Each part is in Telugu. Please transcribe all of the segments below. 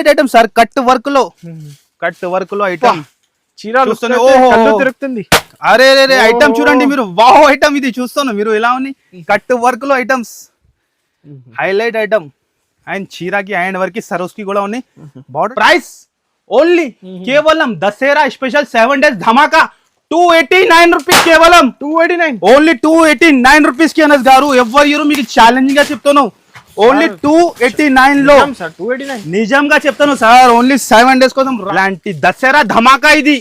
Highlight item sir, cut work లో ఐటమ్ చీరలు తిరుగుతుంది. అరే రే ఐటమ్ చూడండి మీరు, వావ్ ఐటమ్ ఇది చూస్తాను మీరు ఎలా ఉంది, కట్ వర్క్ లో ఐటమ్స్ హైలైట్ ఐటమ్ అండ్ చీరాకి అండ్ వర్క్ కి సరోస్ కి కూడా ఉన్నాయి. బార్డర్ ప్రైస్ ఓన్లీ కేవలం దసరా స్పెషల్ 7 days ధమాకా 289 రూపీస్, కేవలం 289 ఓన్లీ 289 రూపీస్ కి అనస్ గారు. ఎవరు మీకు ఛాలెంజింగ్ గా చెప్తాను, ఓన్లీ 289 లో నిజంగా చెప్తాను సార్. ఓన్లీ 7 days కోసం ఇలాంటి దసరా ధమాకా ఇది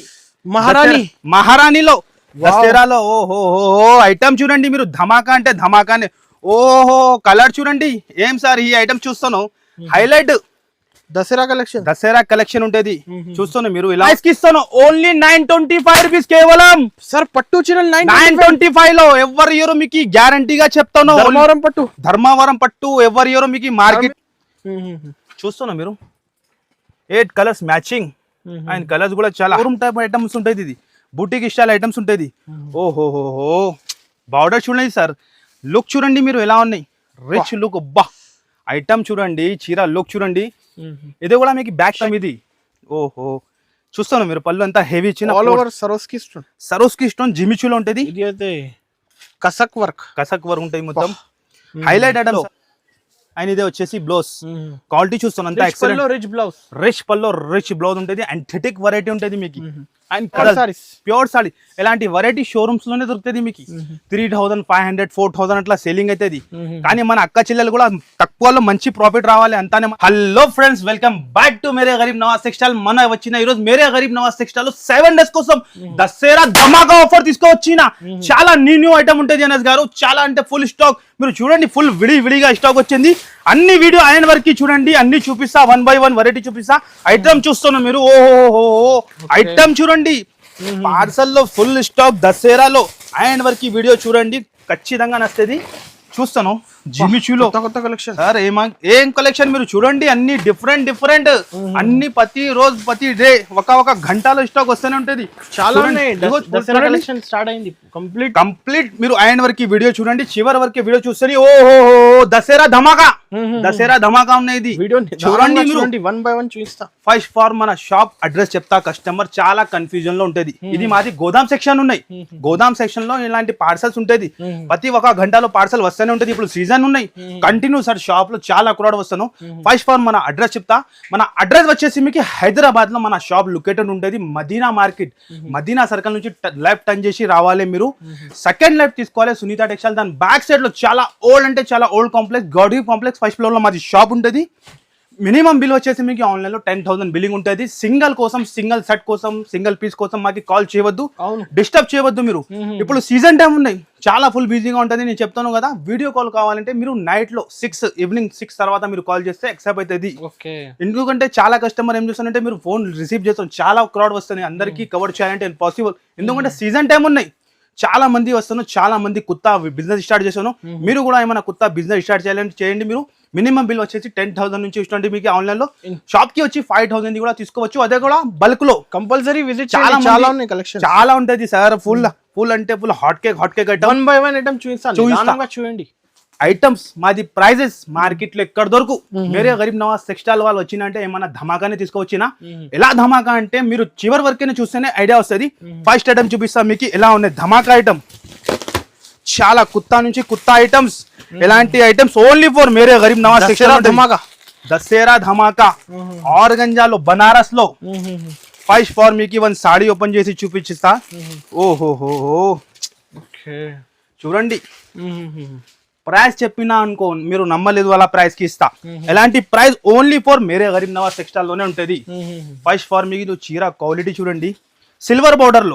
మహారాణిలో దసరాలో. ఓహో ఐటమ్ చూడండి మీరు, ధమాకా అంటే ధమాకానే. ఓహో కలర్ చూడండి ఏం సార్, ఈ ఐటమ్ చూస్తాను హైలైట్ దసరా కలెక్షన్ ఉంటది చూస్తాను మీరు. ఇలా ఇస్తాను ఓన్లీ 925 రూపీస్, కేవలం సార్ పట్టు చీరలు 925 లో. ఎవరు మీకు గ్యారంటీగా చెప్తాను, ధర్మవరం పట్టు ఎవరు మీకు మార్కెట్ చూస్తాను మీరు. 8 కలర్స్ మ్యాచింగ్ అండ్ కలర్స్ కూడా చాలా టైప్ ఐటమ్స్ ఉంటాయి. ఇది బుటీకి స్టైల్ ఐటమ్స్ ఉంటుంది. ఓహో బార్డర్ చూడండి సార్, లుక్ చూడండి మీరు ఎలా ఉన్నాయి, రిచ్ లుక్. అబ్బా ఐటమ్ చూడండి, చీర లుక్ చూడండి. ఇది కూడా మీకు బ్యాక్ టైమ్ ఇది. ఓహో చూస్తాను మీరు, పళ్ళు అంతా హెవీ ఇచ్చిన ఆల్ ఓవర్ సరోస్కి స్టోన్ జిమిచులో ఉంటది. ఇది అయితే కసక్ వర్క్ ఉంటాయి మొత్తం హైలైట్ ఐటమ్స్. అండ్ ఇదే వచ్చేసి బ్లౌజ్ క్వాలిటీ చూస్తాను అంతా ఎక్సలెంట్, రిచ్ పల్లో రిచ్ బ్లౌజ్ ఉంటుంది. అండ్ వెరైటీ ఉంటుంది మీకు. అండ్ ప్యూర్ సారీ ఇలాంటి వెరైటీ షోరూమ్స్ లోనే దొరుకుతుంది మీకు. 3500 4000 అట్లా సేలింగ్ అవుతుంది. కానీ మన అక్క చెల్లెలు కూడా తక్కువలో మంచి ప్రాఫిట్ రావాలి అంతానే. Hello friends, welcome back to Mere Garib Nawaz textile. మన వచ్చిన ఈ రోజు మేరే గరీబ్ నవాజ్ టెక్స్టైల్ లో 7 days కోసం దసరా ధమాకా ఆఫర్ తీసుకొచ్చిన చాలా న్యూ ఐటమ్ ఉంటుంది అనస్ గారు. చాలా అంటే ఫుల్ స్టాక్ మీరు చూడండి, ఫుల్ విడిగా స్టాక్ వచ్చింది. అన్ని వీడియో ఆయన వరకు చూడండి, అన్ని చూపిస్తా, 1 by 1 వెరైటీ చూపిస్తా. ఐటమ్ చూస్తున్నాం మీరు, ఓహో ఐటమ్ చూడండి, పార్సల్ లో ఫుల్ స్టాక్ దసరాలో ఆయన వరకు వీడియో చూడండి, ఖచ్చితంగా నచ్చేది. చూస్తాను జిమిచులో కొత్త కలెక్షన్ సార్. ఏం కలెక్షన్ మీరు చూడండి, అన్ని డిఫరెంట్ అన్ని ప్రతి డే ఒక గంటలో స్టాక్ వస్తూనే ఉంటది. చాలా కలెక్షన్ స్టార్ట్ అయింది కంప్లీట్ మీరు ఆయన వరకు వీడియో చూడండి, చివరి వరకు వీడియో చూస్తే ఓహో దసరా ధమాకా ఉన్నాయి. చూడండి మీరు 1 by 1 చూపిస్తా. ఫస్ట్ ఫార్ మన షాప్ అడ్రస్ చెప్తా, కస్టమర్ చాలా కన్ఫ్యూజన్ లో ఉంటది. ఇది మాది గోదాం సెక్షన్ ఉన్నాయి, గోదాం సెక్షన్ లో ఇలాంటి పార్సల్స్ ఉంటది. ప్రతి ఒక గంటలో పార్సల్ వస్తూనే ఉంటది. ఇప్పుడు సీజన్ ఉన్నాయి కంటిన్యూ సార్, షాప్ లో చాలా క్రౌడ్ వస్తాను. ఫస్ట్ ఫార్ మన అడ్రస్ చెప్తా. మన అడ్రస్ వచ్చేసి మీకు హైదరాబాద్ లో మన షాప్ లొకేటెడ్ ఉంటుంది, మదీనా మార్కెట్, మదీనా సర్కిల్ నుంచి లెఫ్ట్ టర్న్ చేసి రావాలి మీరు. సెకండ్ లెఫ్ట్ తీసుకోవాలి, సునీత టెక్స్టైల్. దాని బ్యాక్ సైడ్ లో చాలా old complex, గౌడీ complex first floor లో మాది షాప్ ఉంటుంది. మినిమం బిల్ వచ్చేసి మీకు ఆన్లైన్ లో 10,000 బిల్లింగ్ ఉంటుంది. సింగిల్ సెట్ కోసం, సింగిల్ పీస్ కోసం మాకు కాల్ చేయవద్దు, డిస్టర్బ్ చేయవద్దు మీరు. ఇప్పుడు సీజన్ టైం ఉన్నాయి, చాలా ఫుల్ బిజీగా ఉంటుంది. నేను చెప్తాను కదా, వీడియో కాల్ కావాలంటే మీరు నైట్ లో ఈవినింగ్ 6 తర్వాత మీరు కాల్ చేస్తే యాక్సెప్ట్ అవుతుంది. ఎందుకంటే చాలా కస్టమర్ ఏం చేస్తారంటే మీరు ఫోన్ రిసీవ్ చేస్తాం, చాలా క్రౌడ్ వస్తుంది, అందరికీ కవర్ చేయాలంటే పాసిబుల్. ఎందుకంటే సీజన్ టైం ఉన్నాయి, చాలా మంది వస్తాను, చాలా మంది కొత్త బిజినెస్ స్టార్ట్ చేశాను. మీరు కూడా ఏమైనా కొత్త బిజినెస్ స్టార్ట్ చేయాలంటే చేయండి. మీరు మినిమం బిల్ వచ్చేసి 10,000 నుంచి ఇస్తుంది. మీకు ఆన్లైన్ లో షాప్ కి వచ్చి 5,000 కూడా తీసుకోవచ్చు. అదే కూడా బల్క్ లో కంపల్సరీ విజిట్. చాలా ఉన్నాయి కలెక్షన్, చాలా ఉంటది సార్. ఫుల్ అంటే full hot cake 1 by 1 item చూడండి. ఐటమ్స్ మాది ప్రైజెస్ మార్కెట్ లో ఎక్కడ దొరకు. వేరే గరీబ్ నవాజ్ టెక్స్టైల్ వాళ్ళు వచ్చినంటే ఏమన్నా ధమాకానే తీసుకువచ్చినా. ఎలా ధమాకా అంటే మీరు చివరి వరకే చూస్తేనే ఐడియా వస్తుంది. ఫస్ట్ ఐటమ్ చూపిస్తా మీకు ఎలా ఉన్నాయి ధమాకా ఐటమ్. చాలా కొత్త ఐటమ్స్, ఎలాంటి items only for Mere Garib Nawaz textile ధమాకా. దసరా ధమాకా ఆర్గంజాలో బనారస్ లో. ఫస్ట్ ఫార్ మీకు 1 సాడీ ఓపెన్ చేసి చూపించిస్తా. ఓహో చూడండి, ప్రైస్ చెప్పినా అనుకో మీరు నమ్మలేదు, అలా ప్రైస్ కి ఇస్తా. ఎలాంటి price only for Mere Garib Nawaz textile లోనే ఉంటది. ఫస్ట్ ఫార్ మీకు చీర క్వాలిటీ చూడండి, సిల్వర్ బార్డర్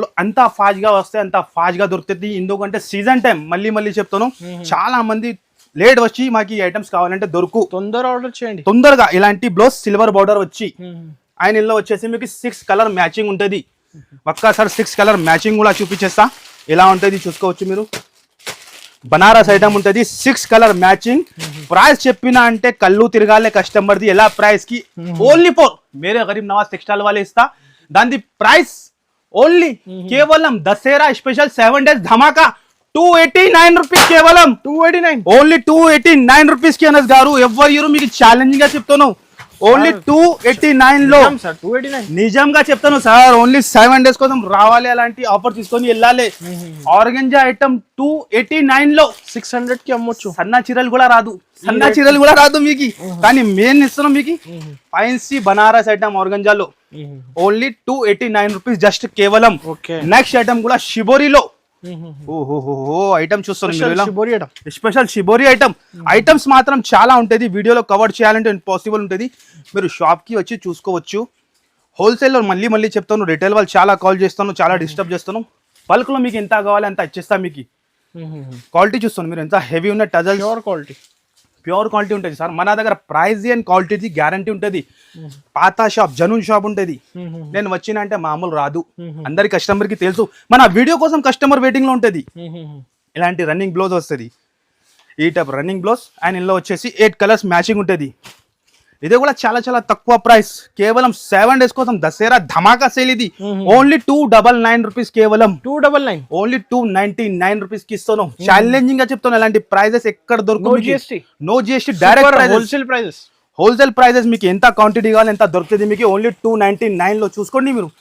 లో అంత ఫాస్ట్ గా వస్తే అంత ఫాస్ట్ గా దొరుకుతుంది. ఎందుకంటే సీజన్ టైం మళ్ళీ చెప్తాను, చాలా మంది లేట్ వచ్చి మాకు ఈ ఐటమ్స్ కావాలంటే దొరుకు. తొందర ఆర్డర్ చేయండి, తొందరగా. ఇలాంటి బ్లౌజ్ సిల్వర్ బార్డర్ వచ్చి ఆయన ఇల్లు వచ్చేసి మీకు 6 కలర్ మ్యాచింగ్ ఉంటుంది. ఒక్కసారి 6 కలర్ మ్యాచింగ్ కూడా చూపించేస్తా, ఎలా ఉంటుంది చూసుకోవచ్చు మీరు. బనారస్ ఐటమ్ ఉంటుంది, 6 కలర్ మ్యాచింగ్. ప్రైస్ చెప్పినా అంటే కళ్ళు తిరగాలే కస్టమర్ది. ఎలా ప్రైస్ కి only for Mere Garib Nawaz textile వాళ్ళే ఇస్తా. దాని ప్రైస్ ఓన్లీ కేవలం దసరా స్పెషల్ 7 days ధమాకా 289 రూపీస్ కేవలం 289. ఓన్లీ 289 రూపీస్ కి అనస్ గారు ఎవరు మీకు ఛాలెంజింగ్ గా చెప్తాను ఓన్లీ 289 లో సార్ 289. నిజంగా చెప్తాను సార్ ఓన్లీ 7 days కోసం రావాలి అలాంటి ఆఫర్ తీసుకొని వెళ్ళాలి ఆర్గంజా ఐటమ్ 289 లో 600 కి అమ్మొచ్చు. సన్న చీరలు కూడా రాదు మీకు కానీ మెయిన్ ఇస్తున్నాం మీకు ఫైన్సీ బనారస్ ఐటమ్ ఆర్గంజాలో ఓన్లీ 289 రూపీస్ జస్ట్ కేవలం. ఓకే నెక్స్ట్ ఐటమ్ కూడా షిబోరిలో ఓహో ఐటమ్ చూస్తున్నాం స్పెషల్ షిబోరి ఐటమ్స్ మాత్రం చాలా ఉంటుంది వీడియోలో కవర్ చేయాలంటే ఇంపాసిబుల్ ఉంటుంది మీరు షాప్ కి వచ్చి చూసుకోవచ్చు హోల్సేల్ లో మళ్ళీ చెప్తాను రిటైల్ వాళ్ళు చాలా కాల్ చేస్తాను చాలా డిస్టర్బ్ చేస్తాను బల్క్ లో మీకు ఎంత కావాలి అంత ఇచ్చేస్తా మీకు క్వాలిటీ చూస్తాను మీరు ఎంత హెవీ ఉన్న టజల్ ప్యూర్ క్వాలిటీ ఉంటుంది సార్ మన దగ్గర ప్రైస్ అండ్ క్వాలిటీ గ్యారంటీ ఉంటుంది పాత షాప్ జనూన్ షాప్ ఉంటుంది నేను వచ్చిన అంటే మామూలు రాదు అందరి కస్టమర్ కి తెలుసు మన వీడియో కోసం కస్టమర్ వెయిటింగ్ లో ఉంటుంది ఇలాంటి రన్నింగ్ బ్లౌజ్ వస్తుంది ఈ టైప్ రన్నింగ్ బ్లౌజ్ అండ్ ఇందులో వచ్చేసి 8 కలర్స్ మ్యాచింగ్ ఉంటుంది ఇది కూడా చాలా తక్కువ ప్రైస్ కేవలం 7 days కోసం దసరా ధమాకా సేల్ ఇది ఓన్లీ 299 రూపీస్ కేవలం 299 ఓన్లీ 299 రూపీస్ కి ఇస్తాను ఛాలెంజింగ్ గా చెప్తాను అలాంటి ప్రైజెస్ ఎక్కడ దొరుకుతుంది no GST direct wholesale prices మీకు ఎంత క్వాంటిటీ కావాలి ఎంత దొరుకుతుంది మీకు ఓన్లీ 299 లో చూసుకోండి మీరు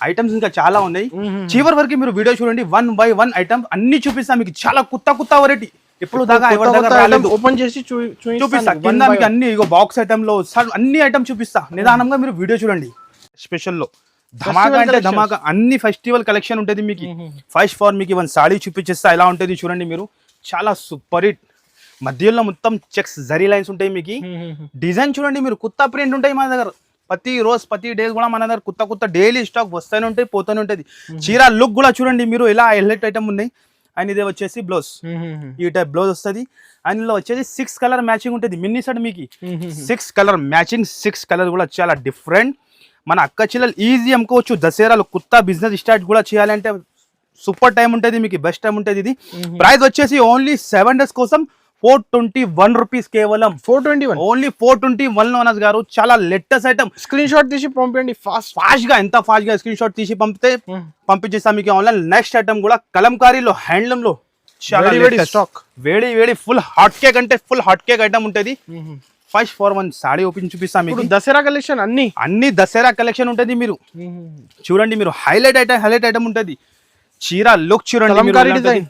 ఐటమ్స్ ఇంకా చాలా ఉన్నాయి చివరి వరకు మీరు వీడియో చూడండి 1 by 1 ఐటమ్ అన్ని చూపిస్తా మీకు చాలా కొత్త వెరైటీ ఇప్పుడు దాకా ఓపెన్ చేసి చూపిస్తా కింద మీకు అన్ని బాక్స్ ఐటమ్ లో అన్ని ఐటమ్ చూపిస్తా నిదానంగా మీరు వీడియో చూడంండి స్పెషల్ లో ధమాకా అంటే ధమాకా అన్ని ఫెస్టివల్ కలెక్షన్ ఉంటుంది మీకు ఫస్ట్ ఫార్ మీకు వన్ సాడీ చూపించేస్తా ఎలా ఉంటుంది చూడండి మీరు చాలా సూపర్ హిట్ మధ్యలో మొత్తం చెక్స్ జరీ లైన్స్ ఉంటాయి మీకు డిజైన్ చూడండి మీరు కొత్త ప్రింట్ ఉంటాయి మన దగ్గర ప్రతి డేస్ కూడా మన దగ్గర కొత్త డైలీ స్టాక్ వస్తూనే ఉంటాయి పోతూనే ఉంటుంది చీర లుక్ కూడా చూడండి మీరు ఎలా హైలైట్ ఐటమ్ ఉన్నాయి అండ్ ఇదే వచ్చేసి బ్లౌజ్ ఈ టైప్ బ్లౌజ్ వస్తుంది అండ్ ఇందులో వచ్చేసి 6 కలర్ మ్యాచింగ్ ఉంటుంది మిన్నీ సెట్ మీకు 6 కలర్ మ్యాచింగ్ 6 కలర్ కూడా చాలా డిఫరెంట్ మన అక్క చెల్లెలు ఈజీ అమ్ముకోవచ్చు దసరాలో కొత్త బిజినెస్ స్టార్ట్ కూడా చేయాలంటే సూపర్ టైం ఉంటుంది మీకు బెస్ట్ టైం ఉంటుంది ఇది ప్రైస్ వచ్చేసి ఓన్లీ 7 days కోసం 421 రూపీస్ కేవలం 421 ఓన్లీ 421 లో అనస్ గారు చాలా లేటెస్ట్ ఐటమ్ స్క్రీన్ షాట్ తీసి పంపండి ఫాస్ట్ గా స్క్రీన్ షాట్ తీసి పంపితే పంపించేస్తాం మీకు ఆన్లైన్ నెక్స్ట్ ఐటమ్ కూడా కలంకారీలో హ్యాండ్లూమ్ లో చాలా స్టాక్ వేడి ఫుల్ హాట్ కేక్ అంటే ఫుల్ హాట్ కేక్ ఐటమ్ ఉంటుంది first for one sari open చూపిస్తాం మీకు దసరా కలెక్షన్ అన్ని దసరా కలెక్షన్ ఉంటుంది మీరు చూడండి మీరు హైలైట్ ఐటమ్ ఉంటుంది చీర లుక్ చూడండి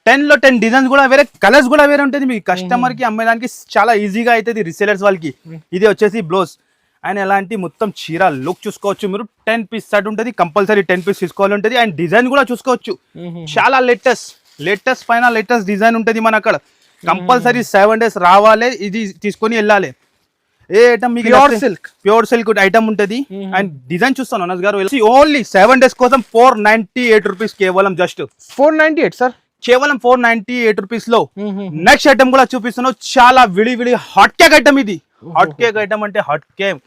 10 లో 10 డిజైన్స్ కూడా వేరే కలర్స్ కూడా వేరే ఉంటుంది మీకు కస్టమర్ కి అమ్మేదానికి చాలా ఈజీగా అవుతుంది రీసేలర్స్ వాళ్ళకి ఇది వచ్చేసి బ్లౌజ్ అండ్ ఎలాంటి మొత్తం చీర లుక్ చూసుకోవచ్చు మీరు 10 పీస్ సెట్ ఉంటుంది కంపల్సరీ 10 పీస్ తీసుకోవాలి ఉంటుంది అండ్ డిజైన్ కూడా చూసుకోవచ్చు చాలా లేటెస్ట్ పైన లేటెస్ట్ డిజైన్ ఉంటుంది మన అక్కడ కంపల్సరీ 7 days రావాలి ఇది తీసుకొని వెళ్ళాలి ఏ ఐటమ్ మీకు ప్యూర్ సిల్క్ ఐటమ్ ఉంటుంది అండ్ డిజైన్ చూస్తాను అనస్ గారు ఓన్లీ 7 days కోసం 498 రూపీస్ కేవలం జస్ట్ 498 సార్ కేవలం 498 రూపీస్ లో నెక్స్ట్ ఐటమ్ కూడా చూపిస్తున్నావు చాలా విడి హాట్ కేక్ ఐటమ్ ఇది హాట్ కేక్ ఐటమ్ అంటే హాట్ కేక్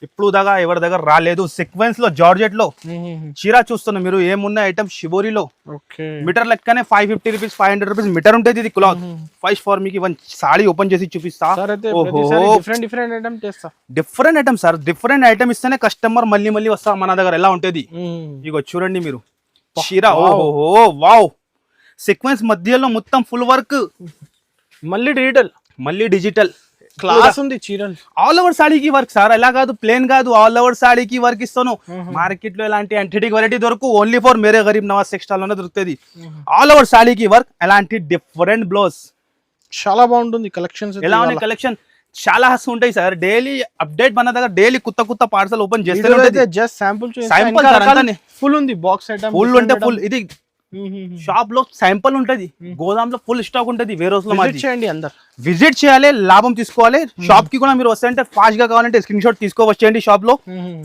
ఇప్పుడు దాకా ఎవరి దగ్గర రాలేదు సీక్వెన్స్ లో జార్జెట్ లో చీర చూస్తున్నాం మీరు ఏమున్న ఐటమ్ షిబోరిలో మీటర్ లెక్కనే 550 రూపీస్ 500 రూపీస్ మీటర్ ఉంటుంది ఇది క్లాత్ ఫస్ట్ ఫార్ మీకు వన్ సాడీ ఓపెన్ చేసి చూపిస్తా different item sir different item ఇస్తేనే కస్టమర్ మళ్ళీ వస్తా మన దగ్గర ఎలా ఉంటుంది ఇగో చూడండి మీరు చీర ఓహో వావ్ సీక్వెన్స్ మధ్యలో మొత్తం ఫుల్ వర్క్ మళ్ళీ డిజిటల్ క్లాస్ ఉంది చీరలు ఆల్ ఓవర్ సాడీకి వర్క్ సార్ ఎలా కాదు ప్లేన్ కాదు ఆల్ ఓవర్ సాడీకి వర్క్ ఇస్తాను మార్కెట్ లో ఎలాంటి యాంటిటిక్ వెరైటీ దొరకు only for Mere Garib Nawaz textile లోనే దొరుకుతుంది ఆల్ ఓవర్ సాడీకి వర్క్ ఎలాంటి డిఫరెంట్ బ్లౌజ్ చాలా బాగుంటుంది కలెక్షన్స్ ఎలా ఉన్నాయి కలెక్షన్ చాలా ఉంటాయి సార్ డైలీ అప్డేట్ మన దగ్గర డైలీ కొత్త పార్సల్ ఓపెన్ చేస్తే జస్ట్ శాంపుల్ ఫుల్ ఉంది బాక్స్ ఐటమ్ ఫుల్ అంటే ఫుల్ ఇది షాప్ లో శాంపుల్ ఉంటది గోదాం లో ఫుల్ స్టాక్ ఉంటది వేరోస్ లో విజిట్ చేయాలి లాభం తీసుకోవాలి షాప్ కి కూడా మీరు వస్తాయంటే ఫాస్ట్ గా కావాలంటే స్క్రీన్ షాట్ తీసుకోవచ్చండి షాప్ లో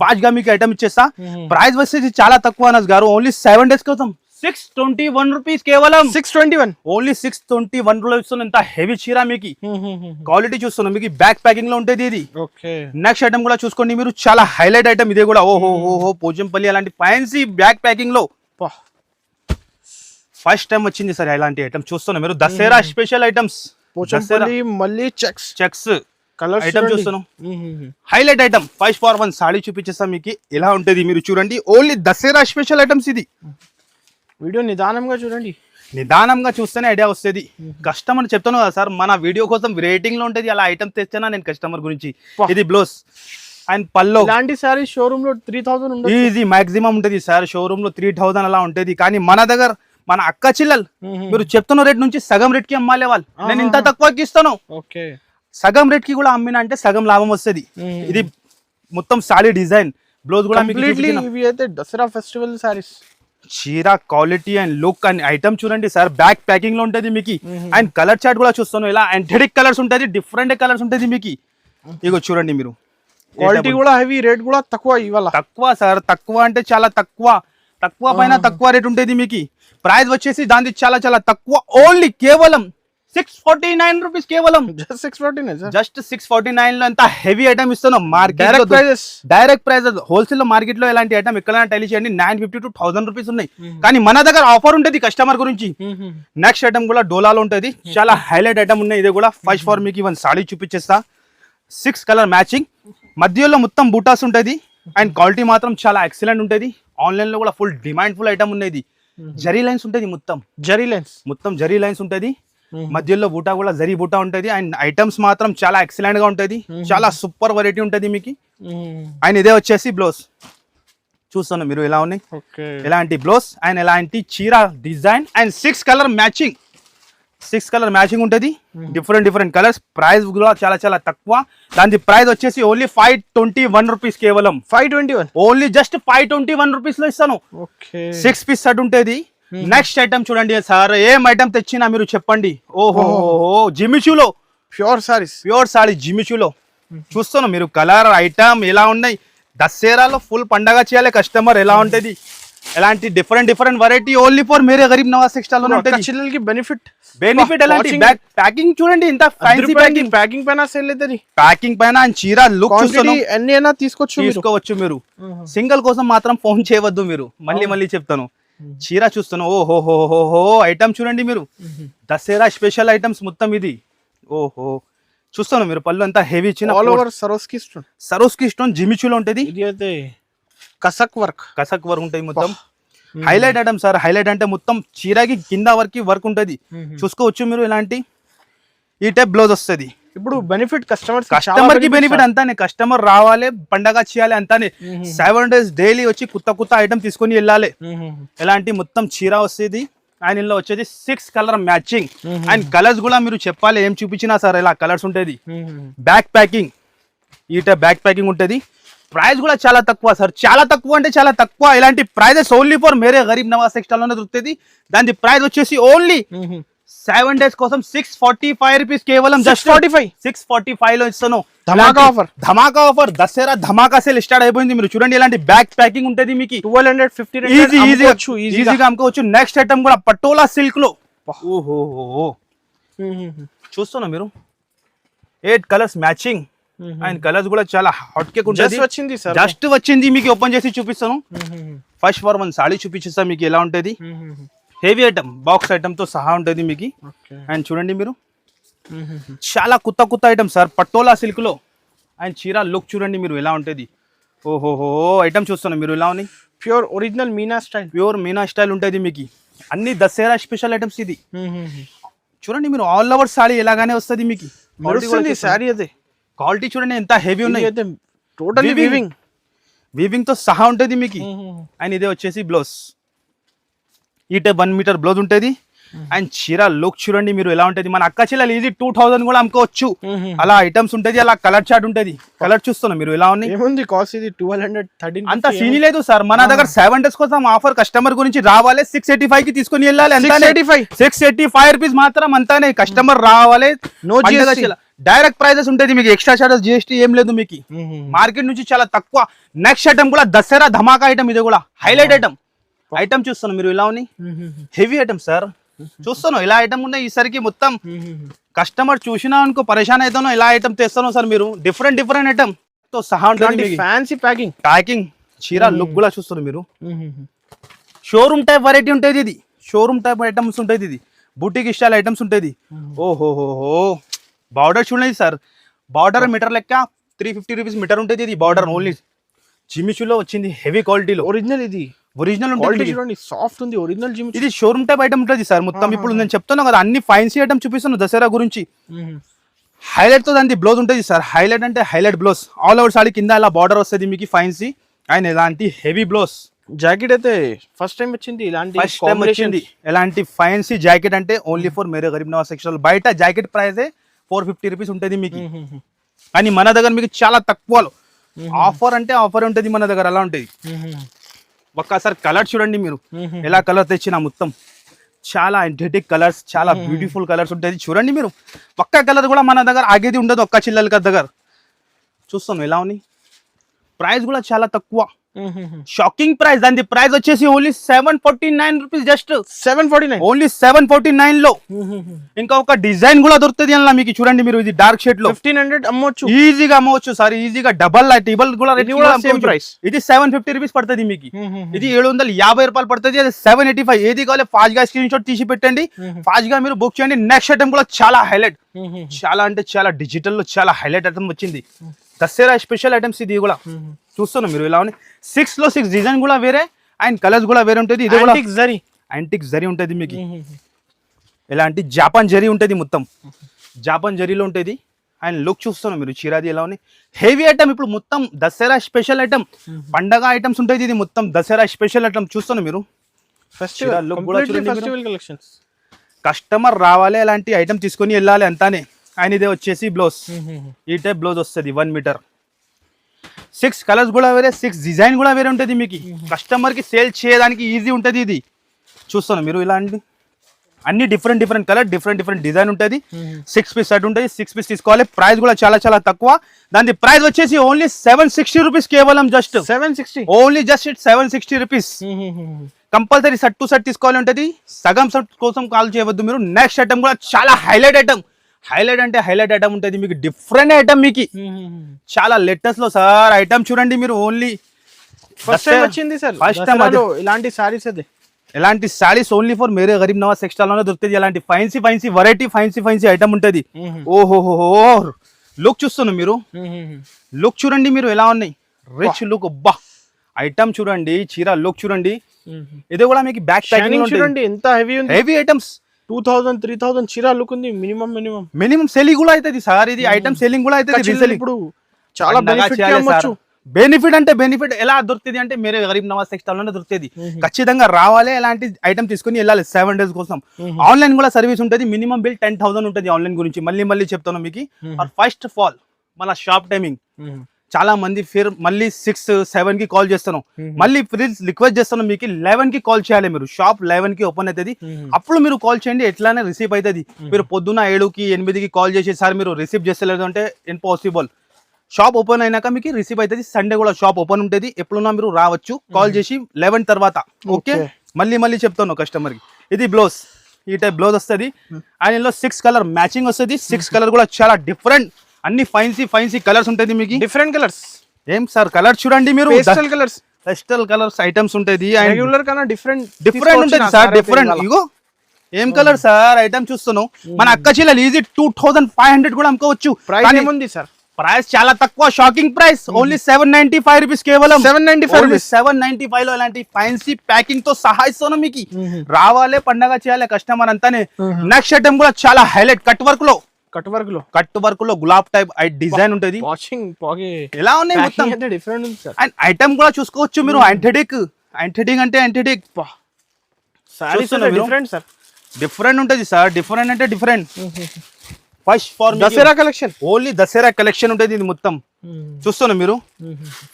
ఫాస్ట్ గా మీకు ఐటమ్ ఇచ్చేస్తా ప్రైస్ వచ్చేసి చాలా తక్కువ అనస్ గారు ఓన్లీ 7 days కోసం 621 రూపీస్ కేవలం 621 ఓన్లీ 621 లో ఇస్తున్నా ఇంత హెవీ చీర మీకు క్వాలిటీ చూస్తున్నా మీకు బ్యాక్ ప్యాకింగ్ లో ఉంటుంది ఇది నెక్స్ట్ ఐటమ్ కూడా చూసుకోండి మీరు చాలా హైలైట్ ఐటమ్ ఇదే కూడా ఓహో పోచంపల్లి అలాంటి ఫ్యాన్సీ బ్యాక్ ప్యాకింగ్ లో ఫస్ట్ టైం వచ్చింది సార్ ఇలాంటి ఐటమ్ చూస్తున్నా మీరు దసరా స్పెషల్ ఐటమ్స్ మళ్ళీ చెక్స్ కలర్ ఐటమ్ చూస్తున్నాం highlight item first for one sari చూపించేస్తా మీకు ఎలా ఉంటుంది మీరు చూడండి ఓన్లీ దసరా స్పెషల్ ఐటమ్స్ ఇది వీడియో నిదానంగా చూడండి నిదానంగా చూస్తేనే ఐడియా వస్తుంది. కస్టమర్ చెప్తాను కదా సార్, మన వీడియో కోసం రేటింగ్ లో ఉంటుంది, అలా ఐటమ్ తెచ్చానా నేను కస్టమర్ గురించి. ఇది బ్లౌజ్ అండ్ పల్లో. ఇలాంటి సారీ షోరూమ్ లో 3000 ఉండదు. ఈజీ మాక్సిమం ఉంటుంది సార్, షోరూమ్ లో 3000 అలా ఉంటుంది. కానీ మన దగ్గర మన అక్క చిల్లలు మీరు చెప్తున్న రేట్ నుంచి సగం రేట్ కి అమ్మాలే వాళ్ళు. నేను ఇంత తక్కువకి ఇస్తాను. ఓకే, సగం రేట్ కి కూడా అమ్మినా అంటే సగం లాభం వస్తుంది. ఇది మొత్తం సారీ డిజైన్, బ్లౌజ్ కూడా కంప్లీట్లీ ఇవి అయితే దసరా ఫెస్టివల్ సారీస్. చీర quality and look and item చూడండి సార్, బ్యాక్ ప్యాకింగ్ లో ఉంటుంది మీకు. అండ్ కలర్ చార్ట్ కూడా చూస్తాను, ఇలా ఎంథెటిక్ కలర్స్ ఉంటుంది, డిఫరెంట్ కలర్స్ ఉంటుంది మీకు. ఇగో చూడండి మీరు, క్వాలిటీ కూడా హెవీ, రేట్ కూడా తక్కువ. ఇవాళ తక్కువ సార్, తక్కువ అంటే చాలా తక్కువ, తక్కువ పైన తక్కువ రేట్ ఉంటుంది మీకు. ప్రైస్ వచ్చేసి దాని చాలా చాలా తక్కువ, ఓన్లీ కేవలం 649 రూపీస్. కేవలం జస్ట్ 649 జస్ట్ 649 లో ఎంత హెవీ ఐటమ్ ఇస్తాను. మార్కెట్ డైరెక్ట్ ప్రైస్ హోల్సేల్ లో మార్కెట్ లో ఎలాంటి ఐటమ్ ఎక్కడ టైలీ చేయండి 950 to 1000 రూపీస్ ఉన్నాయి. కానీ మన దగ్గర ఆఫర్ ఉంటుంది కస్టమర్ గురించి. నెక్స్ట్ ఐటమ్ కూడా డోలాలో ఉంటుంది, చాలా హైలైట్ ఐటమ్ ఉన్నాయి. ఇది కూడా ఫస్ట్ ఫార్ మీకు వన్ సాడీ చూపించేస్తా. 6 కలర్ మ్యాచింగ్, మధ్యలో మొత్తం బూటాస్ ఉంటుంది. అండ్ క్వాలిటీ మాత్రం చాలా ఎక్సలెంట్ ఉంటుంది. ఆన్లైన్ లో కూడా ఫుల్ డిమాండ్ ఫుల్ ఐటమ్ ఉన్నది. జరీ లైన్స్ ఉంటుంది, మొత్తం జరీ లైన్స్ ఉంటుంది. మధ్యలో బూటా కూడా జరీ బూటా ఉంటుంది. అండ్ ఐటమ్స్ మాత్రం చాలా ఎక్సలెంట్ గా ఉంటుంది, చాలా సూపర్ వెరైటీ ఉంటుంది మీకు. అండ్ ఇదే వచ్చేసి బ్లౌజ్ చూస్తాను మీరు ఎలా ఉన్నాయి, ఎలాంటి బ్లౌజ్ అండ్ ఎలాంటి చీర design. And 6 colour matching, 6 colour matching ఉంటుంది, డిఫరెంట్ కలర్స్. ప్రైస్ కూడా చాలా చాలా తక్కువ. దాని ప్రైస్ వచ్చేసి ఓన్లీ 521 రూపీస్. కేవలం 521, ఓన్లీ జస్ట్ 521 రూపీస్ లో ఇస్తాను. 6 పీస్ సెట్ ఉంటుంది. నెక్స్ట్ ఐటమ్ చూడండి సార్, ఏం ఐటమ్ తెచ్చినా మీరు చెప్పండి. ఓహో, జిమిచూలో ప్యూర్ సారీ జిమిచూలో చూస్తాను మీరు. కలర్ ఐటమ్ ఎలా ఉన్నాయి, దసరాలో ఫుల్ పండగ చేయాలి కస్టమర్. ఎలా ఉంటుంది, ఎలాంటి different variety only for Mere Garib Nawaz textile లో ఉంటుంది. చిల్లలకి బెనిఫిట్ ఎలాంటి బ్యాక్ ప్యాకింగ్ చూడండి, ఇంత ఫ్యాన్సీ ప్యాకింగ్ పైన సేల్ అవుతుంది. ప్యాకింగ్ పైన చీర లుక్ చూస్తాను, ఎన్ని అయినా తీసుకోవచ్చు మీరు. సింగిల్ కోసం మాత్రం ఫోన్ చేయవద్దు మీరు, మళ్ళీ చెప్తాను. చీర చూస్తాను, ఓహో ఐటమ్ చూడండి మీరు, దసరా స్పెషల్ ఐటమ్స్ మొత్తం ఇది. ఓహో చూస్తాను మీరు, పళ్ళు అంతా హెవీ ఇచ్చిన ఆల్ ఓవర్ సరోస్కి స్టోన్ జిమిచూలో ఉంటుంది. ఇది అయితే కసక్ వర్క్ ఉంటుంది మొత్తం. హైలైట్ ఐటమ్ సార్, హైలైట్ అంటే మొత్తం చీరకి కింద వర్క్ ఉంటుంది. చూసుకోవచ్చు మీరు. ఇలాంటి ఈ టైప్ బ్లౌజ్ వస్తుంది. ఇప్పుడు బెనిఫిట్ కస్టమర్ కి బెనిఫిట్ అంతానే, కస్టమర్ రావాలి, పండగ చేయాలి అంతానే. 7 days డైలీ వచ్చి కొత్త ఐటమ్ తీసుకొని వెళ్ళాలి. ఎలాంటి మొత్తం చీర వస్తుంది. అండ్ ఇందులో వచ్చేది 6 కలర్ మ్యాచింగ్. అండ్ కలర్స్ కూడా మీరు చెప్పాలి, ఏం చూపించినా సార్ ఇలా కలర్స్ ఉంటుంది. బ్యాక్ ప్యాకింగ్, ఈ టైప్ బ్యాక్ ప్యాకింగ్ ఉంటుంది. ప్రైస్ కూడా చాలా తక్కువ సార్, చాలా తక్కువ అంటే చాలా తక్కువ. ఇలాంటి prices only for Mere Garib Nawaz textile లోనే దొరుకుతుంది. దాని ప్రైస్ వచ్చేసి ఓన్లీ 7 days కోసం 645 రూపీస్. కేవలం 645 లో ఇస్తాను. ధమాకా ఆఫర్, దసరా ధమాకా సేల్ స్టార్ట్ అయిపోయింది. మీరు చూడండి, ఇలాంటి బ్యాక్ ప్యాకింగ్ ఉంటుంది మీకు. 1250 ఈజీగా అమ్ముకోవచ్చు. నెక్స్ట్ ఐటమ్ కూడా పటోలా సిల్క్ లో. ఓహో చూస్తున్నా మీరు, 8 కలర్స్ మ్యాచింగ్. అండ్ కలర్స్ కూడా చాలా హాట్ కేక్ ఉంటుంది. జస్ట్ వచ్చింది మీకు, ఓపెన్ చేసి చూపిస్తాను. ఫస్ట్ ఫర్ వన్ సాడీ చూపించేస్తాను మీకు ఎలా ఉంటుంది. హెవీ ఐటమ్, బాక్స్ ఐటమ్ తో సహా ఉంటుంది మీకు. అండ్ చూడండి మీరు, చాలా కొత్త ఐటమ్ సార్, పటోలా సిల్క్ లో. అండ్ చీర లుక్ చూడండి మీరు ఎలా ఉంటుంది. ఓహోహో ఐటమ్ చూస్తున్నా మీరు ఎలా ఉన్నాయి. ప్యూర్ ఒరిజినల్ మీనా స్టైల్ ఉంటుంది మీకు. అన్ని దసరా స్పెషల్ ఐటమ్స్ ఇది. చూడండి మీరు, ఆల్ ఓవర్ సాడీ ఎలాగానే వస్తుంది మీకు. సారీ అదే క్వాలిటీ చూడండి ఎంత హెవీ ఉన్నాయి. టోటల్లీ వీవింగ్ తో సహా ఉంటుంది మీకు. అండ్ ఇదే వచ్చేసి బ్లౌజ్, ఈ టైప్ 1 మీటర్ బ్లౌజ్ ఉంటుంది. అండ్ చీర లుక్ చూడండి మీరు ఎలా ఉంటుంది. మన అక్క చెల్లెలు ఈజీ 2000 కూడా అమ్ముకోవచ్చు. అలా ఐటమ్స్ ఉంటుంది, అలా కలర్ చార్ట్ ఉంటుంది. కలర్ చూస్తున్నా మీరు ఎలా ఉన్నాయి. ఏముంది కాస్ట్ ఇది 1213. అంత సీని లేదు సార్, మన దగ్గర 7 days కోసం ఆఫర్. కస్టమర్ గురించి రావాలి, 685 కి తీసుకొని వెళ్ళాలి. 685 రూపీస్ మాత్రం అంతానే. కస్టమర్ రావాలి, డైరెక్ట్ ప్రైజెస్ ఉంటుంది మీకు. ఎక్స్ట్రా చార్జెస్ జిఎస్టీ ఏం లేదు మీకు. మార్కెట్ నుంచి చాలా తక్కువ. నెక్స్ట్ ఐటమ్ కూడా దసరా ధమాకా ఐటమ్, ఇది కూడా హైలైట్ ఐటమ్ చూస్తాను మీరు ఎలా ఉన్నాయి. హెవీ ఐటమ్ సార్, చూస్తాను ఇలా ఐటమ్ ఉన్నాయి. ఈసరికి మొత్తం కస్టమర్ చూసినా అనుకో పరేషాన్ అవుతాను. ఇలా ఐటమ్ తెస్తాను సార్ మీరు. డిఫరెంట్ ఐటమ్ తో సహా ఉంటుంది. ఫ్యాన్సీ ప్యాకింగ్ చీర లుక్ కూడా చూస్తారు మీరు. షోరూమ్ టైప్ వెరైటీ ఉంటుంది ఇది. షోరూమ్ టైప్ ఐటమ్స్ ఉంటుంది ఇది. బుటీక్ స్టైల్ ఐటమ్స్ ఉంటుంది. ఓహోహో బార్డర్ చూడండి సార్, బార్డర్ మీటర్ లెక్క 350 రూపీస్ మీటర్ ఉంటుంది ఇది. బార్డర్ ఓన్లీ జిమిచూలో వచ్చింది, హెవీ క్వాలిటీలో. ఒరిజినల్ ఇది ఒరిజినల్ క్వాలిటీ ఉంటుంది. చూడండి సాఫ్ట్ ఉంది, ఒరిజినల్ జిమ్. ఇది షోరూమ్ టైప్ ఐటమ్ ఉంటుంది సార్ మొత్తం. ఇప్పుడు నేను చెప్తున్నా కదా అన్ని ఫైన్సీ ఐటమ్ చూపిస్తాను దసరా గురించి. హైలైట్ తో దాని బ్లౌజ్ ఉంటుంది సార్. హైలైట్ అంటే highlight blouse, all over saree కింద ఇలా బార్డర్ వస్తుంది మీకు ఫైన్సీ అండ్ ఇలాంటి హెవీ బ్లౌజ్. జాకెట్ అయితే ఫస్ట్ టైం వచ్చింది ఇలాంటి ఫస్ట్ టైం వచ్చింది ఎలాంటి ఫైన్సీ జాకెట్ అంటే only for Mere Garib Nawaz section. బయట జాకెట్ ప్రైస్ 450 రూపీస్ ఉంటుంది మీకు, కానీ మన దగ్గర మీకు చాలా తక్కువలో ఆఫర్ అంటే ఆఫర్ ఉంటుంది మన దగ్గర. అలా ఉంటుంది. ఒక్కసారి కలర్ చూడండి మీరు, ఎలా కలర్ తెచ్చినా మొత్తం చాలా ఎంథెటిక్ కలర్స్, చాలా బ్యూటిఫుల్ కలర్స్ ఉంటుంది. చూడండి మీరు, ఒక్క కలర్ కూడా మన దగ్గర ఆగేది ఉండదు ఒక్క చిల్లల దగ్గర. చూస్తాను ఎలా ఉంది. ప్రైస్ కూడా చాలా తక్కువ, షాకింగ్ ప్రైస్. దాని ప్రైస్ వచ్చేసి ఓన్లీ 749 రూపీస్, జస్ట్ 749, ఓన్లీ 749 లో. ఇంకా ఒక డిజైన్ కూడా దొరుకుతుంది అలా మీకు. చూడండి మీరు, ఇది డార్క్ షేడ్ లో 1500 అమ్మొచ్చు, ఈజీగా అమ్మవచ్చు సార్. ఈజీగా డబల్ కూడా సేమ్ ప్రైస్. ఇది 750 రూపీస్ పడుతుంది మీకు. ఇది 750 రూపాయలు పడుతుంది. అది 785. ఏది కావాలి ఫాస్ట్ గా స్క్రీన్ షాట్ తీసి పెట్టండి, ఫాస్ట్ గా మీరు బుక్ చేయండి. నెక్స్ట్ ఐటమ్ కూడా చాలా హైలైట్, చాలా అంటే చాలా డిజిటల్ లో చాలా హైలైట్ ఐటమ్ వచ్చింది. దసరా స్పెషల్ ఐటమ్స్ ఇది కూడా. చూస్తున్నాం మీరు ఇలా ఉంది. 6 లో 6 డిజైన్ కూడా వేరే అండ్ కలర్స్ కూడా వేరే ఉంటుంది. ఇది కూడా యాంటిక్ జరీ ఉంటుంది మీకు. ఇలాంటి జాపాన్ జరీ ఉంటుంది మొత్తం, జాపాన్ జరీలో ఉంటుంది. అండ్ లుక్ చూస్తున్నాం మీరు, చీరాది ఎలా ఉంది. హెవీ ఐటమ్ ఇప్పుడు మొత్తం దసరా స్పెషల్ ఐటమ్, పండగ ఐటమ్స్ ఉంటుంది. ఇది మొత్తం దసరా స్పెషల్ ఐటమ్. చూస్తున్నాం మీరు, లుక్ కూడా చూడండి. కస్టమర్ రావాలి అలాంటి ఐటమ్ తీసుకొని వెళ్ళాలి అంతానే. అండ్ ఇదే వచ్చేసి బ్లౌజ్, ఈ టైప్ బ్లౌజ్ వస్తుంది 1 మీటర్. 6 కలర్స్ కూడా వేరే, 6 డిజైన్ కూడా వేరే ఉంటుంది మీకు. కస్టమర్ కి సేల్ చేయడానికి ఈజీ ఉంటుంది ఇది. చూస్తాను మీరు ఇలాంటి అన్ని డిఫరెంట్ కలర్, డిఫరెంట్ డిజైన్ ఉంటుంది. 6 పీస్ సెట్ ఉంటుంది, 6 పీస్ తీసుకోవాలి. ప్రైస్ కూడా చాలా తక్కువ. దాని ప్రైస్ వచ్చేసి ఓన్లీ 760 రూపీస్, కేవలం just 760, only just 760 rupees. Compulsory set to set తీసుకోవాలి ఉంటుంది. సగం సెట్ కోసం కాల్ చేయవద్దు మీరు. నెక్స్ట్ ఐటమ్ కూడా చాలా హైలైట్ ఐటమ్. హైలైట్ అంటే హైలైట్ ఐటమ్ ఉంటుంది మీకు, డిఫరెంట్ ఐటమ్ మీకు. చాలా లేటెస్ట్ లో సార్ ఐటమ్ చూడండి మీరు. ఓన్లీ ఫస్ట్ టైం వచ్చింది సార్, ఫస్ట్ టైం ఇలాంటి సారీస్. అదే ఇలాంటి saris only for Mere Garib Nawaz textile లోనే దొరుకుతుంది. ఇలాంటి ఫైన్సీ వెరైటీ, ఫైన్సీ ఐటమ్ ఉంటుంది. ఓహోహో, లుక్ చూస్తున్నాం మీరు, లుక్ చూడండి మీరు ఎలా ఉన్నాయి. రిచ్ లుక్, అబ్బా ఐటమ్ చూడండి, చీర లుక్ చూడండి. ఇది కూడా మీకు బ్యాక్ ప్యాకింగ్ చూడండి ఎంత హెవీ ఉంది. హెవీ ఐటమ్స్ 2000-3000 చీర లుక్ ఉంది. మినిమం సెల్లింగ్ కూడా అవుతుంది సార్. ఇది ఐటమ్ సెల్లింగ్ కూడా అవుతుంది. ఇప్పుడు చాలా బెనిఫిట్ అంటే బెనిఫిట్ ఎలా దొరుకుతుంది అంటే మేరే గరీబ్ నవాజ్ టెక్స్టైల్ లోనే దొరుకుతుంది. ఖచ్చితంగా రావాలి, ఎలాంటి ఐటమ్ తీసుకుని వెళ్ళాలి 7 days కోసం. ఆన్లైన్ కూడా సర్వీస్ ఉంటుంది. మినిమం బిల్ 10,000 ఉంటుంది ఆన్లైన్ గురించి. మళ్ళీ చెప్తాను మీకు. ఫస్ట్ ఆఫ్ ఆల్ మన షాప్ టైమింగ్, చాలా మంది మళ్ళీ 6-7 కి కాల్ చేస్తాను. మళ్ళీ ప్లీజ్ రిక్వెస్ట్ చేస్తాను మీకు 11 కి కాల్ చేయాలి మీరు. షాప్ 11 కి ఓపెన్ అవుతుంది. అప్పుడు మీరు కాల్ చేయండి, ఎట్లానే రిసీవ్ అవుతుంది. మీరు పొద్దున్న 7కి 8కి కాల్ చేసి సార్ మీరు రిసీవ్ చేస్తలేదు అంటే ఇంపాసిబుల్. షాప్ ఓపెన్ అయినాక మీకు రిసీవ్ అవుతుంది. సండే కూడా షాప్ ఓపెన్ ఉంటుంది. ఎప్పుడున్నా మీరు రావచ్చు కాల్ చేసి 11 తర్వాత. ఓకే, మళ్ళీ చెప్తాను కస్టమర్ కి. ఇది బ్లౌజ్, ఈ టైప్ బ్లౌజ్ వస్తుంది. అండ్ ఇందులో 6 కలర్ మ్యాచింగ్ వస్తుంది. 6 కలర్ కూడా చాలా డిఫరెంట్, అన్ని ఫైన్సీ కలర్స్ ఉంటుంది మీకు. డిఫరెంట్ కలర్స్ ఏం సార్ కలర్ చూడండి మీరు, పేస్టల్ కలర్స్ ఐటమ్స్ ఉంటుంది. రెగ్యులర్ కన్నా డిఫరెంట్ ఉంటుంది సార్. డిఫరెంట్ ఇగో ఏం కలర్ సార్ ఐటమ్ చూస్తున్నావు. మన అక్క చీలలు ఈజీ 2500 కూడా అమ్ముకోవచ్చు. ప్రైస్ ఏముంది సార్? ప్రైస్ చాలా తక్కువ, షాకింగ్ ప్రైస్. ఓన్లీ 795 రూపీస్, కేవలం 795 లో ఇలాంటి ఫైన్సీ ప్యాకింగ్ తో సహా ఇస్తాను మీకు. రావాలి, పండగ చేయాలి కస్టమర్ అంతానే. నెక్స్ట్ ఐటమ్ కూడా చాలా హైలైట్, కట్ వర్క్ లో గులాబ్ టైప్ డిజైన్ ఉంటుంది. ఎలా ఉన్నాయి మొత్తం డిఫరెంట్ ఉంది సార్. అండ్ ఐటమ్ కూడా చూసుకోవచ్చు మీరు. యాంథెటిక్ అంటే synthetic sarees different sir. Different ఉంటుంది సార్. డిఫరెంట్ అంటే different. First for Dasara collection, only Dasara collection ఉంటుంది ఇది మొత్తం. చూస్తున్నా మీరు.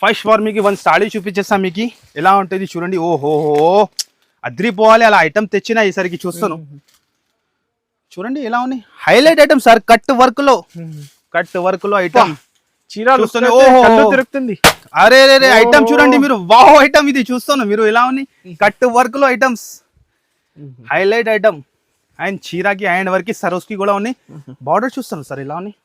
ఫస్ట్ ఫార్ మీకు 1 సాడీ చూపించేస్తా మీకు. ఎలా ఉంటుంది చూడండి. ఓహో అద్రిపోవాలి అలా ఐటమ్ తెచ్చిన ఈసరికి. చూస్తాను చూడండి ఎలా ఉన్నాయి. Highlight item sir. Cut work లో ఐటమ్ తిరుగుతుంది. అరే ఐటమ్ చూడండి మీరు. వావ్ ఐటమ్ ఇది. చూస్తాను మీరు ఎలా ఉన్నాయి. కట్ వర్క్ లో ఐటమ్స్, హైలైట్ ఐటమ్. అండ్ చీరాకి అండ్ వరకు సరోస్కి కూడా ఉన్నాయి. బార్డర్ చూస్తాను సార్ ఎలా ఉన్నాయి.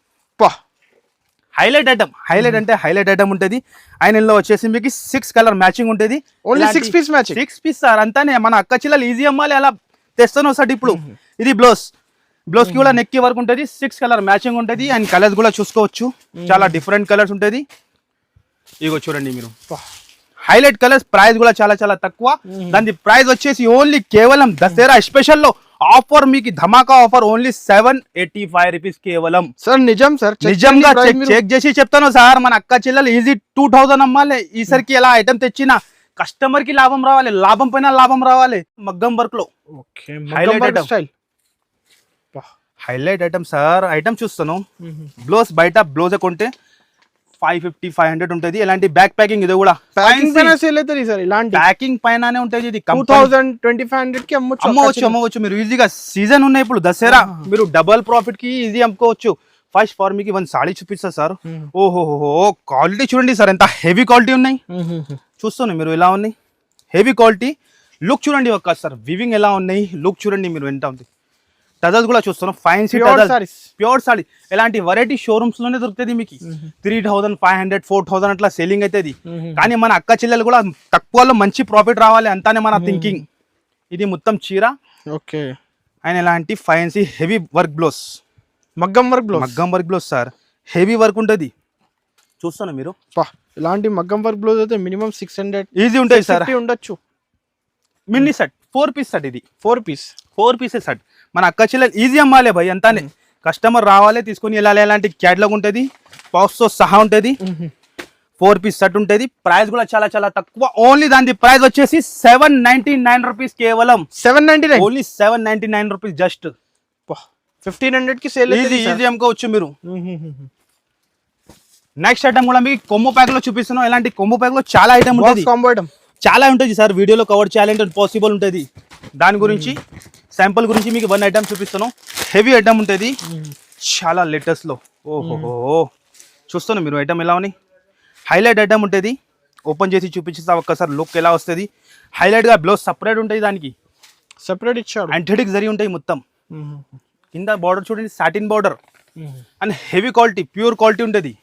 హైలైట్ ఐటమ్, హైలైట్ అంటే హైలైట్ ఐటమ్ ఉంటుంది. అండ్ ఇందులో వచ్చేసి మీకు 6 కలర్ మ్యాచింగ్ ఉంటుంది. Only 6 piece matching. 6 piece sir అంతానే. మన అక్క చిల్లలు ఈజీ అమ్మాలి అలా తెస్తాను సార్. ఇప్పుడు ఇది బ్లౌజ్ కి కూడా నెక్ కి వర్క్ ఉంటుంది. 6 కలర్ మ్యాచింగ్ ఉంటుంది. అండ్ కలర్స్ కూడా చూసుకోవచ్చు, చాలా డిఫరెంట్ కలర్స్ ఉంటుంది. ఇగో చూడండి మీరు. హైలైట్ కలర్స్, ప్రైస్ కూడా చాలా చాలా తక్కువ. దాని ప్రైస్ వచ్చేసి ఓన్లీ కేవలం దసరా స్పెషల్ లో ఆఫర్ మీకు ధమాకా ఆఫర్ ఓన్లీ 785 రూపీస్ కేవలం. సార్ నిజం సార్, నిజంగా చెక్ చేసి చెప్తాను సార్, మన అక్క చెల్లెలు ఈజీ 2000 అమ్మాలి. ఈసరికి ఎలా ఐటమ్ తెచ్చినా కస్టమర్ కి లాభం రావాలి, లాభం పైన లాభం రావాలి. మగ్గం వర్క్ లో హైలైట్ ఐటమ్ సార్. ఐటమ్ చూస్తాను, బ్లౌజ్ బయట బ్లౌజ్ కొంటే 550-500 ఉంటుంది. ఇలాంటి బ్యాక్ ప్యాకింగ్, ఇది కూడా ప్యాకింగ్ పైననే ఉంటుంది. ఇది 2000-2500 కి అమ్మవచ్చు మీరు ఈజీగా. సీజన్ ఉన్నాయి ఇప్పుడు దసరా, మీరు డబల్ ప్రాఫిట్ కి ఈజీ అమ్ముకోవచ్చు. ఫస్ట్ ఫార్ మీకు 1 సాడీ చూపిస్తా సార్. ఓహో క్వాలిటీ చూడండి సార్, ఎంత హెవీ క్వాలిటీ ఉన్నాయి. చూస్తాను మీరు ఎలా ఉన్నాయి, హెవీ క్వాలిటీ. లుక్ చూడండి ఒక్కసారి, వివింగ్ ఎలా ఉన్నాయి, లుక్ చూడండి మీరు ఎంత ఉంది. టజల్స్ కూడా చూస్తాను, ఫైన్సీ టజల్స్, ప్యూర్ సాడీ. ఇలాంటి వెరైటీ షోరూమ్స్ లోనే దొరుకుతుంది మీకు. 3500-4000 అట్లా సేలింగ్ అవుతుంది. కానీ మన అక్క చెల్లెలు కూడా తక్కువలో మంచి ప్రాఫిట్ రావాలి అంతానే మన థింకింగ్. ఇది మొత్తం చీర, ఓకే. అండ్ ఇలాంటి ఫైన్సీ హెవీ వర్క్ బ్లౌజ్, మగ్గం work blouse sir, heavy work ఉంటుంది. చూస్తాను మీరు, ఇలాంటి మగ్గం వర్క్ బ్లౌజ్ అయితే మినిమం 600 ఈజీ ఉంటుంది సార్. ఉండొచ్చు. మినీ సెట్ 4 పీస్ సెట్, ఇది 4 పీసెస్ సెట్. మన అక్క చెల్లెలు ఈజీ అమ్మాలి భయ్ అంతానే. కస్టమర్ రావాలి, తీసుకొని వెళ్ళాలి. ఇలాంటి క్యాటలాగ్ ఉంటుంది, బాక్స్ తో సహా ఉంటుంది. 4 పీస్ సెట్ ఉంటుంది. ప్రైస్ కూడా చాలా చాలా తక్కువ. ఓన్లీ దాని ప్రైస్ వచ్చేసి 799 రూపీస్ కేవలం. 799 ఓన్లీ 799 రూపీస్ జస్ట్. 1500 కి సేల్ ఈజీ అమ్ముకోవచ్చు మీరు. నెక్స్ట్ ఐటమ్ కూడా మీకు కొమ్ము ప్యాక్ లో చూపిస్తున్నాం. ఇలాంటి కొమ్ము ప్యాక్ లో చాలా ఐటమ్ ఉంటుంది, చాలా ఉంటుంది సార్. వీడియోలో కవర్ చేయాలంటే పాసిబుల్ ఉంటుంది. దాని గురించి శాంపుల్ గురించి మీకు 1 ఐటమ్ చూపిస్తాను. హెవీ ఐటమ్ ఉంటుంది, చాలా లేటెస్ట్ లో. ఓహో చూస్తాను మీరు ఐటమ్ ఎలా ఉన్నాయి. హైలైట్ ఐటమ్ ఉంటుంది. ఓపెన్ చేసి చూపించేస్తా ఒక్కసారి లుక్ ఎలా వస్తుంది. హైలైట్ గా బ్లౌజ్ సపరేట్ ఉంటుంది, దానికి సపరేట్ ఇచ్చాడు. యాంథెటిక్ జరీ ఉంటాయి మొత్తం. కింద బార్డర్ చూడండి, satin border. And heavy quality, pure quality ఉంటుంది.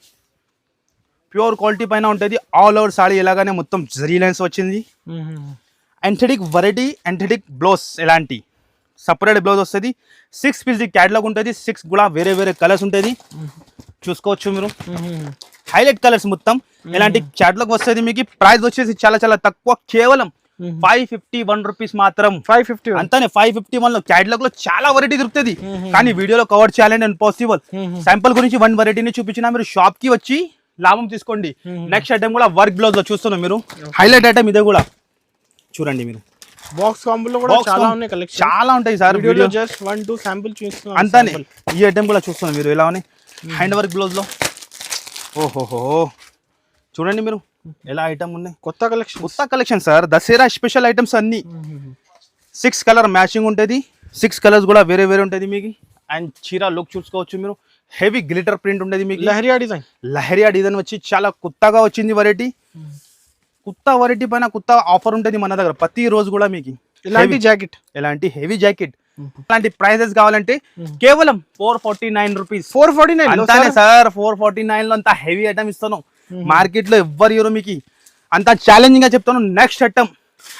ప్యూర్ క్వాలిటీ పైన ఉంటుంది. ఆల్ ఓవర్ సాడీ ఎలాగానే మొత్తం జరీ లైన్స్ వచ్చింది. యాంథెటిక్ వెరైటీ, యాంథెటిక్ బ్లౌజ్. ఎలాంటి సపరేట్ బ్లౌజ్ వస్తుంది. 6 పీస్ క్యాటలాగ్ ఉంటుంది. 6 కూడా వేరే వేరే కలర్స్ ఉంటుంది, చూసుకోవచ్చు మీరు. హైలైట్ కలర్స్ మొత్తం. ఇలాంటి క్యాటలాగ్ వస్తుంది మీకు. ప్రైస్ వచ్చేసి చాలా చాలా తక్కువ, కేవలం 551 రూపీస్ మాత్రం. 550 అంతానే. 551 లో క్యాటలాగ్ లో చాలా వెరైటీ దొరుకుతుంది, కానీ వీడియోలో కవర్ చేయాలంటే ఇంపాసిబుల్. శాంపుల్ గురించి 1 వెరైటీని చూపించినా మీరు షాప్ కి వచ్చి లాభం తీసుకోండి. నెక్స్ట్ ఐటమ్ కూడా వర్క్ బ్లౌజ్ లో చూస్తున్నాం మీరు. హైలైట్ ఐటమ్ ఇదే కూడా చూడండి మీరు. బాక్స్ కాంబోలో కూడా చాలా ఉన్నాయి కలెక్షన్, చాలా ఉంటాయి సార్. వీడియోలో జస్ట్ 1-2 శాంపుల్ చూస్తున్నాం అంతానే. ఈ ఐటమ్ కూడా చూస్తున్నాం మీరు ఎలా ఉన్నాయి. హ్యాండ్ వర్క్ బ్లౌజ్ లో ఓహోహో చూడండి మీరు ఎలా ఐటమ్ ఉన్నాయి. కొత్త collection sir. Dasara special items అన్ని. 6 కలర్ మ్యాచింగ్ ఉంటుంది. 6 కలర్స్ కూడా వేరే వేరే ఉంటుంది మీకు. అండ్ చీర లుక్ చూసుకోవచ్చు మీరు. హెవీ గ్లిటర్ ప్రింట్ ఉంటుంది మీకు. లహరియా డిజైన్ వచ్చి చాలా కొత్తగా వచ్చింది వెరైటీ. కొత్త వెరైటీ పైన కొత్త ఆఫర్ ఉంటుంది మన దగ్గర ప్రతి రోజు కూడా మీకు. ఇలాంటి హెవీ జాకెట్ ఇలాంటి ప్రైజెస్ కావాలంటే కేవలం 449 రూపీస్. 449 అంతానే సార్. 449 లో అంత హెవీ ఐటమ్ ఇస్తాను. మార్కెట్ లో ఎవ్వరు ఇవ్వరు మీకు. అంత ఛాలెంజింగ్ గా చెప్తాను. నెక్స్ట్ ఐటమ్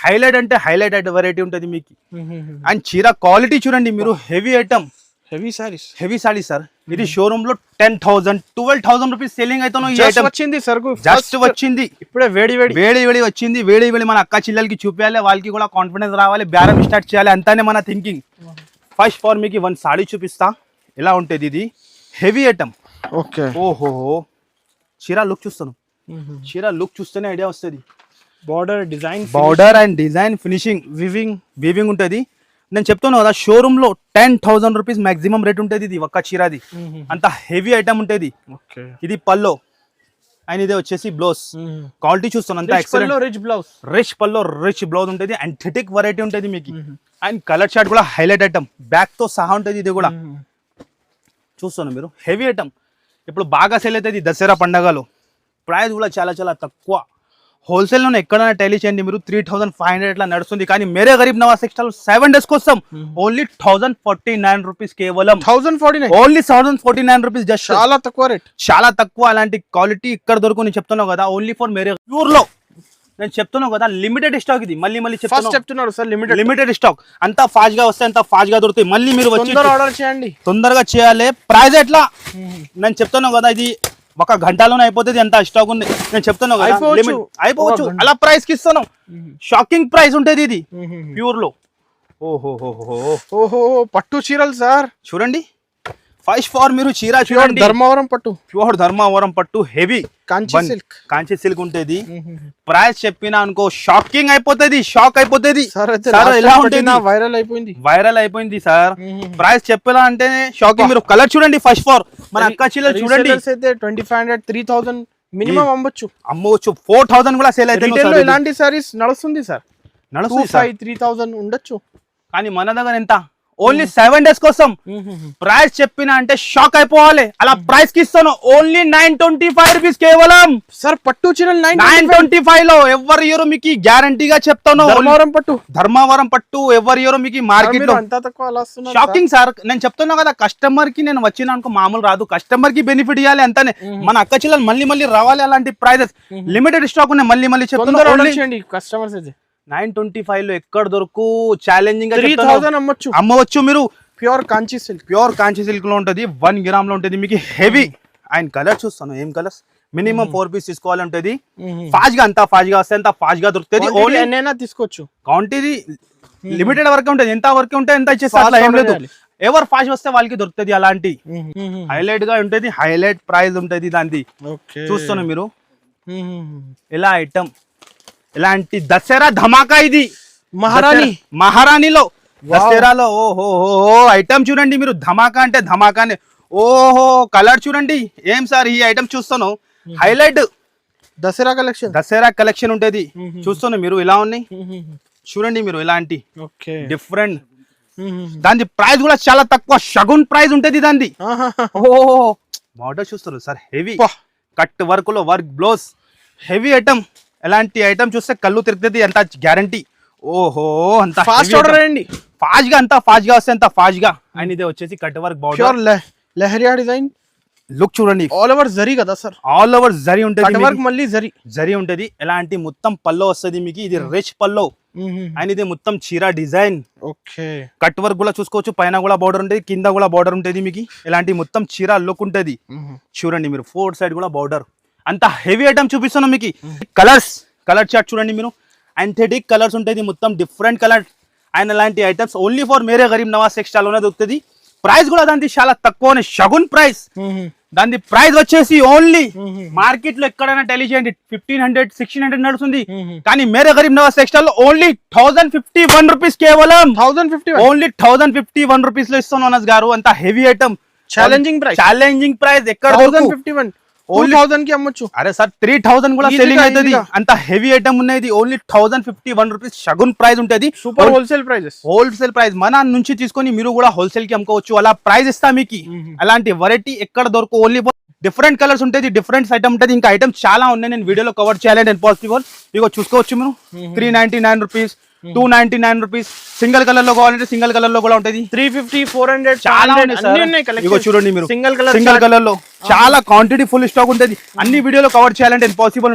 హైలైట్ అంటే హైలైట్ వెరైటీ ఉంటుంది మీకు. అండ్ చీర క్వాలిటీ చూడండి మీరు. Heavy item, heavy sorry sir. ఇది షోరూమ్ లో 10,000-12,000 రూపీస్ సేలింగ్ అయితే వచ్చింది సరుకు. జస్ట్ వచ్చింది ఇప్పుడే, వేడి వచ్చింది. వేడి మన అక్క చిల్లలకి చూపించాలి, వాళ్ళకి కూడా కాన్ఫిడెన్స్ రావాలి, బేరం స్టార్ట్ చేయాలి, అంతానే మన థింకింగ్. ఫస్ట్ ఫార్ మీకు 1 సాడీ చూపిస్తా ఎలా ఉంటుంది. ఇది హెవీ ఐటమ్. ఓకే. ఓహో చీర లుక్ చూస్తాను. చీర లుక్ చూస్తేనే ఐడియా వస్తుంది. Border and design finishing, weaving ఉంటుంది. నేను చెప్తాను కదా, షోరూమ్ లో 10,000 రూపీస్ మాక్సిమం రేట్ ఉంటుంది. ఇది ఒక్క చీరది అంత హెవీ ఐటమ్ ఉంటుంది. ఇది పల్లో అండ్ ఇదే వచ్చేసి బ్లౌజ్. క్వాలిటీ చూస్తాను అంత ఎక్సలెంట్. రిచ్ పల్లో రిచ్ బ్లౌజ్ ఉంటుంది. యాంథెటిక్ వెరైటీ ఉంటుంది మీకు. అండ్ కలర్ చార్ట్ కూడా హైలైట్ ఐటమ్, బ్యాక్ తో సహా ఉంటుంది. ఇది కూడా చూస్తాను మీరు. హెవీ ఐటమ్ ఇప్పుడు బాగా సేల్ అవుతుంది దసరా పండగలో. ప్రైస్ కూడా చాలా చాలా తక్కువ. హోల్సేల్లోనే ఎక్కడైనా టైలీ చేయండి మీరు. 3,500 ఇట్లా నడుస్తుంది. కానీ మేరే గరీబ్ నవాజ్ టెక్స్టైల్ 7 days కోసం ఓన్లీ 1,049 రూపీస్ కేవలం. 1049 ఓన్లీ 1,049 రూపీస్ జస్ట్. చాలా తక్కువ రేట్, చాలా తక్కువ. అలాంటి క్వాలిటీ ఇక్కడ దొరుకు. నేను చెప్తున్నావు కదా, ఓన్లీ ఫర్ మేరే ప్యూర్ లో. నేను చెప్తున్నావు కదా, లిమిటెడ్ స్టాక్ ఇది. మళ్ళీ చెప్తున్నాడు సార్, లిమిటెడ్ స్టాక్. అంతా ఫాస్ట్ గా వస్తే అంత ఫాస్ట్ గా దొరుకుతాయి. మళ్ళీ మీరు వచ్చి ఆర్డర్ చేయండి, తొందరగా చేయాలి. ప్రైస్ ఎట్లా నేను చెప్తున్నావు కదా, ఇది ఒక గంటలోనే అయిపోతుంది. ఎంత స్టాక్ ఉంది నేను చెప్తాను కదా, అయిపోవచ్చు. limit. అయిపోవచ్చు. అలా ప్రైస్ కి ఇస్తాను. షాకింగ్ ప్రైస్ ఉంటది ఇది ప్యూర్ లో. ఓహో పట్టు చీరలు సార్ చూడండి. ఫస్ట్ ఫార్ మీరు చీర ప్యూర్ చూడండి, ధర్మవరం పట్టు, ప్యూర్ ధర్మవరం పట్టు, హెవీ కాంచి సిల్క్. కాంచి సిల్క్ ఉంటది. ప్రైస్ చెప్పినా అనుకో షాకింగ్ అయిపోతుంది, షాక్ అయిపోతుంది. సార్ అయితే సార్ last ఎలా time ఉంటుంది, పట్టిన వైరల్ అయిపోయింది. వైరల్ అయిపోయింది సార్. ప్రైస్ చెప్పేలా అంటే షాకింగ్. మీరు కలర్ చూడండి. ఫస్ట్ ఫార్ మన అక్క చీరలు చూడండి. Resellers అయితే 2500 3000 మినిమం అమ్మొచ్చు. 4000 కూడా సేల్ అయితే రిటైల్ లో ఇలాంటి సారీస్ నడుస్తుంది సార్. నడుస్తుంది సార్. 3000 ఉండొచ్చు. కానీ మన దగ్గర ఎంత ఓన్లీ 7 days కోసం ప్రైస్ చెప్పినా అంటే షాక్ అయిపోవాలి. అలా ప్రైస్ కి ఇస్తాను. ఓన్లీ 925 రూపీస్ కేవలం సార్. పట్టు చీరలు 925 లో ఎవరు ఇయరో మీకు గ్యారంటీగా చెప్తాను. ధర్మవరం పట్టు, ధర్మవరం పట్టు ఎవరు ఇయరో మీకు మార్కెట్ లో అంత తక్కువ అలా వస్తున్నారు. Shocking sir. నేను చెప్తున్నా కదా, కస్టమర్ కి నేను వచ్చిన అనుకో మామూలు రాదు. కస్టమర్ కి బెనిఫిట్ ఇవ్వాలి అంతానే. మన అక్క చిల్లలు మళ్ళీ మళ్ళీ రావాలి. అలాంటి ప్రైజెస్ లిమిటెడ్ స్టాక్ ఉన్నాయి. మళ్ళీ చెప్తున్నా. కస్టమర్స్ అయితే 925 లో ఎక్కడ దొరకు ఛాలెంజింగ్ 3000 అమ్మొచ్చు. అమ్మవచ్చు మీరు. ప్యూర్ కాంచి సిల్క్, ప్యూర్ కాంచి సిల్క్ లో ఉంటది. 1 గ్రామ్ లో ఉంటది మీకు హెవీ. అండ్ కలర్ చూస్తాను, ఏం కలర్స్. మినిమం 4 పీస్ తీసుకోవాలి ఉంటది. ఫాస్ట్ గా అంత ఫాస్ట్ గా వస్తే అంత ఫాస్ట్ గా దొరుకుతుంది. ఓన్లీ ఎన్నైనా తీసుకోవచ్చు. క్వాంటిటీ లిమిటెడ్ వరకు ఉంటది. ఎంత వరకు ఉంటే ఎంత ఇచ్చేస్తా, అట్లా ఏం లేదు. ఎవరు ఫాస్ట్ వస్తే వాళ్ళకి దొరుకుతుంది. అలాంటి హైలైట్ గా ఉంటది. హైలైట్ ప్రైస్ ఉంటది దాన్ని. చూస్తాను మీరు ఇలా ఐటమ్. ఇలాంటి దసరా ధమాకా ఇది. మహారాణిలో దసరాలో ఓహో ఐటమ్ చూడండి మీరు. ధమాకా అంటే ధమాకానే. ఓహో కలర్ చూడండి. ఏం సార్ ఈ ఐటమ్ చూస్తాను. హైలైట్ దసరా కలెక్షన్ ఉంటది. చూస్తాను మీరు ఇలా ఉన్నాయి చూడండి మీరు. ఇలాంటి డిఫరెంట్. దాని ప్రైస్ కూడా చాలా తక్కువ. షగున్ ప్రైస్ ఉంటది దాన్ని. ఓహో మోడల్ చూస్తారు సార్. హెవీ కట్ వర్క్ లో వర్క్ బ్లౌజ్ హెవీ ఐటమ్. ఎలాంటి ఐటమ్ చూస్తే కళ్ళు తిరుగుతుంది. అంత గ్యారంటీ. ఓహో అంత ఫాస్ట్ ఆర్డర్ అండి. ఫాస్ట్ గా, అంత ఫాస్ట్ గా వస్తే అంత ఫాస్ట్ గా. అండ్ ఇది వచ్చేసి cut work border leheriya design look చూడండి. ఆల్ ఓవర్ జరీ కదా సార్. ఆల్ ఓవర్ జరీ ఉంటది. కట్ వర్క్ మళ్ళీ జరీ ఉంటది. ఎలాంటి మొత్తం పల్లో వస్తది మీకు. ఇది రిచ్ పల్లో. అండ్ ఇది మొత్తం చీర డిజైన్. ఓకే కట్ వర్క్ కూడా చూసుకోవచ్చు. పైన కూడా బార్డర్ ఉంటది, కింద కూడా బార్డర్ ఉంటది మీకు. ఇలాంటి మొత్తం చీర లుక్ ఉంటది. చూడండి మీరు 4 సైడ్ కూడా బార్డర్. అంత హెవీ ఐటమ్ చూపిస్తున్నాం మీకు. కలర్ చార్ట్ చూడండి మీరు. యాంథెటిక్ కలర్స్ ఉంటాయి. మొత్తం డిఫరెంట్ కలర్. అండ్ అలాంటి items only for Mere Garib Nawaz textile లోనే దొరుకుతుంది. ప్రైస్ కూడా దానికి చాలా తక్కువనే. షగున్ ప్రైస్. దాని ప్రైస్ వచ్చేసి ఓన్లీ మార్కెట్ లో ఎక్కడైనా టెలి చేయండి 1500 1600 నడుస్తుంది. కానీ మేరే గరీబ్ నవాజ్ టెక్స్టైల్ లో ఓన్లీ 1051 రూపీస్ కేవలం. 1051 ఓన్లీ 1051 రూపీస్ లో ఇస్తాను అనస్ గారు. అంత హెవీ ఐటమ్. ఛాలెంజింగ్ ప్రైస్ ఎక్కడ 1051 2000 కి అమ్మొచ్చు. అరే సార్ 3000 కూడా సెల్లింగ్ అవుతుంది. అంత హెవీ ఐటమ్ ఉన్నది. ఓన్లీ 1051 రూపీస్ షగున్ ప్రైస్ ఉంటది. Super wholesale price. మన నుంచి తీసుకొని మీరు కూడా హోల్సేల్ కి అమ్ముకోవచ్చు. అలా ప్రైస్ ఇస్తా మీకు. అలాంటి వెరైటీ ఎక్కడ దొరకు. ఓన్లీ డిఫరెంట్ కలర్స్ ఉంటుంది, డిఫరెంట్ ఐటమ్ ఉంటుంది. ఇంకా ఐటమ్స్ చాలా ఉన్నాయి. నేను వీడియోలో కవర్ చేయాలంటే ఇంపాసిబుల్. ఇగో చూసుకోవచ్చు మీరు. 399 రూపీస్, 299 రూపీస్. సింగిల్ కలర్ లో కావాలంటే సింగిల్ కలర్ లో కూడా ఉంటుంది. 350 400 చాలా ఇగో చూడండి మీరు. సింగిల్ కలర్ లో చాలా క్వాంటిటీ ఫుల్ స్టాక్ ఉంటుంది. అన్ని వీడియోలో కవర్ చేయాలంటే ఇంపాసిబుల్ ఉంటుంది.